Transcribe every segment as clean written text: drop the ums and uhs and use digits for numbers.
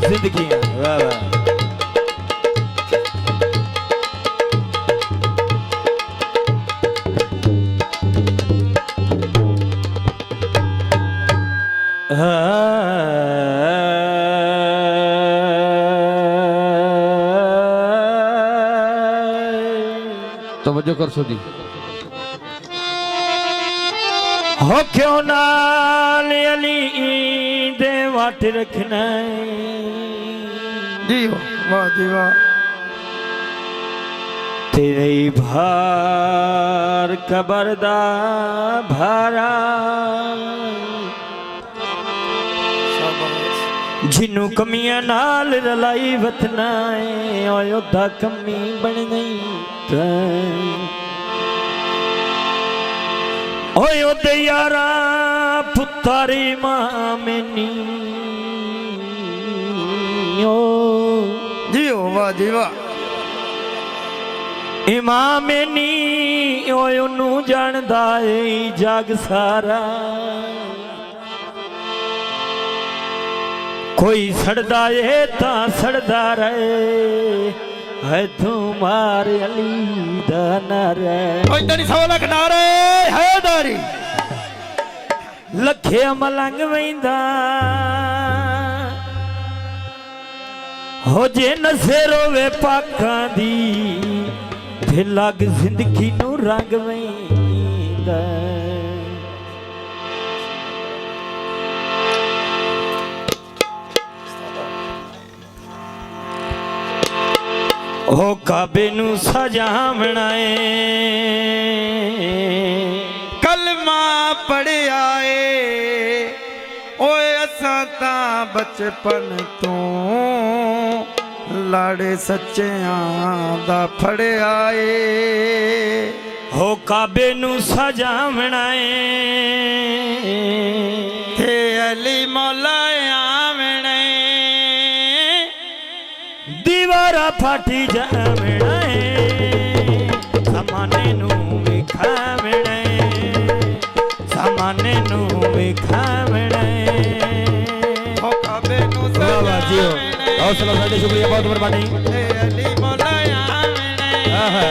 जिंदगी वाह वाह तवज्जो कर सोदी हो क्यों नाल अली दे वाट रखना जी वाह जी वाह तेरे भार कबरदा भारा जिन्नू कमियां नाल रलाई वतना ओदा कमी बन नहीं ओदे यारा पुतारी मां मैनी जी वाह जी वाह इमाम नी ओनू जानदा है जग सारा कोई सड़दा है ता सड़दा रहे है तुम्हार अली दा नारे ओए तनी 100 लाख नारे है दारी लखे मलंग वेंदा हो जे नसे रोवे पाखां दी ते लग जिंदगी नू रंग वेंदा ओ काबे नू सजावना कलमा पढ़िया ओए असां तां बचपन तो लाड़े सच्चियां दा फड़िया हो काबे नू सजावना ते अली मौला आमणे दीवारा फाटी जावना समाने नू विखावना समाने नू विखावना हो काबे नू वाह जियो हौसला साडे शुक्रिया बहुत मेहरबानी ते अली मौला आमणे आहा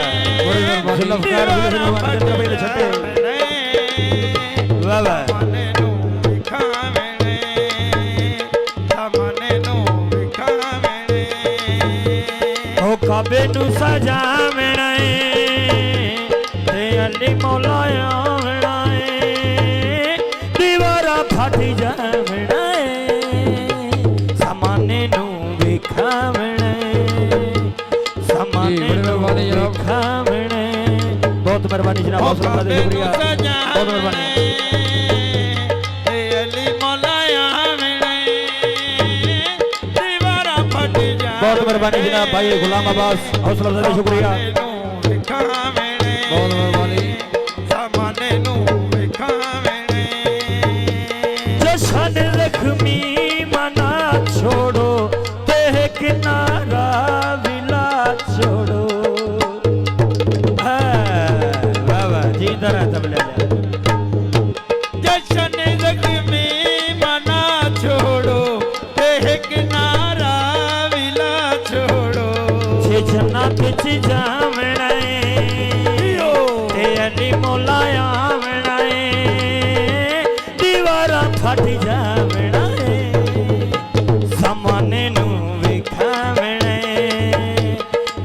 बड़ी मेहरबानी लफकार भी पहले छटे वाह वाह काबे नू सजावना ते अली मौला आवना दीवारा फाटी जावना समाने नू विखावना समाने नू विखावना बहुत मेहरबानी जनाब हौसला दे शुक्रिया बहुत मेहरबानी ते अली मौला आवना दीवारा फाटी जा बहुत मेहरबानी जनाब भाई गुलाम अब्बास हौसला दे शुक्रिया बहुत मेहरबानी सामाने नू विखावणे जशन लक्ष्मी मना छोड़ो ते किनारा विला छोड़ो वाह वाह जी दरा तबले जशन लक्ष्मी मना छोड़ो ते किनारा विला छोड़ो छना पिछ जावना ते अली मौला आवना दीवारा फाटी जावना समाने नू विखावना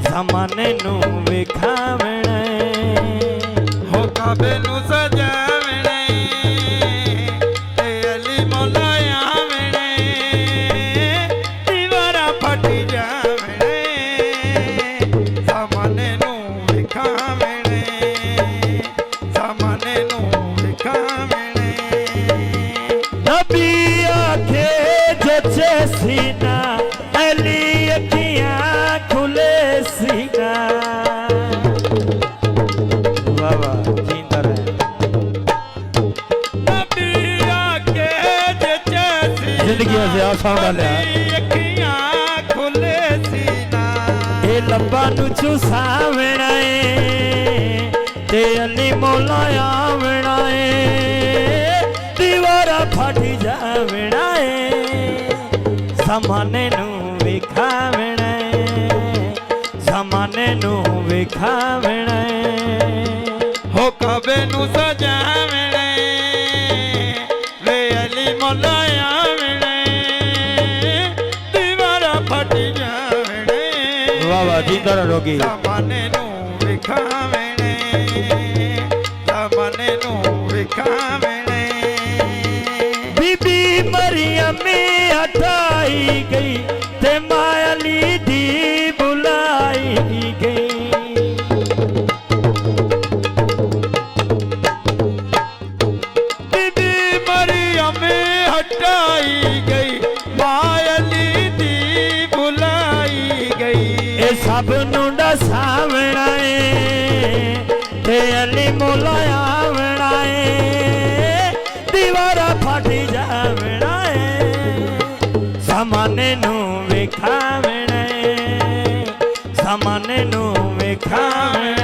समाने नू विखावना हो काबे नू सजावणे ते अली मौला आवणे दीवारा फटी जावणे सामाने नू विखावणे सामाने नू विखावणे नबी आखे जचे सीना अली अखियां खुले सीना वाह वाह जिंदा रहे नबी आखे जचे सीना जिंदगी से आसान डाले अखियां खुले सीना ए लब्बा नु चुसावना ते अली मौला आवना ਫਟ ਜਾਵਣਾ ਏ ਜ਼ਮਾਨੇ ਨੂੰ ਵੇਖਾਵਣਾ ਏ ਜ਼ਮਾਨੇ ਨੂੰ ਵੇਖਾਵਣਾ ਏ ਹੋ ਕਬੇ ਨੂੰ ਸਜਾਵਣੇ ਵੇ ਅਲੀ ਮੌਲਾ ਆਵਣੇ ਦੀਵਾਰਾ ਫਟ ਜਾਵਣੇ ਵਾਹ ਵਾਹ ਜਿੰਦਾ ਰਹੋਗੀ ਜ਼ਮਾਨੇ ਨੂੰ ਵਿਖਾਵਣੇ ਜ਼ਮਾਨੇ ਨੂੰ ਵਿਖਾਵਣੇ ਬੀਬੀ ਮਰੀਮ ਹਟਾਈ ਗਈ ਤੇ ਮਾਂ ਅਲੀ ਦੀ ਬੁਲਾਈ ਗਈ ਬੀਬੀ ਮਰੀਮ ਹਟਾਈ ਗਈ ਮਾਂ ਅਲੀ ਦੀ ਬੁਲਾਈ ਗਈ ਇਹ ਸਭ ਨੂੰ ਦਸਾਵਣਾ ਏ ਤੇ ਅਲੀ ਮੌਲਾ ਆਵਣਾ ਏ ਦੀਵਾਰਾ ਫਟ ਜਾਵਣਾ ਏ ਜ਼ਮਾਨੇ ਨੂੰ ਵੇਖਾਵਣਾ ਏ ਜ਼ਮਾਨੇ ਨੂੰ ਵੇਖਾਵਣਾ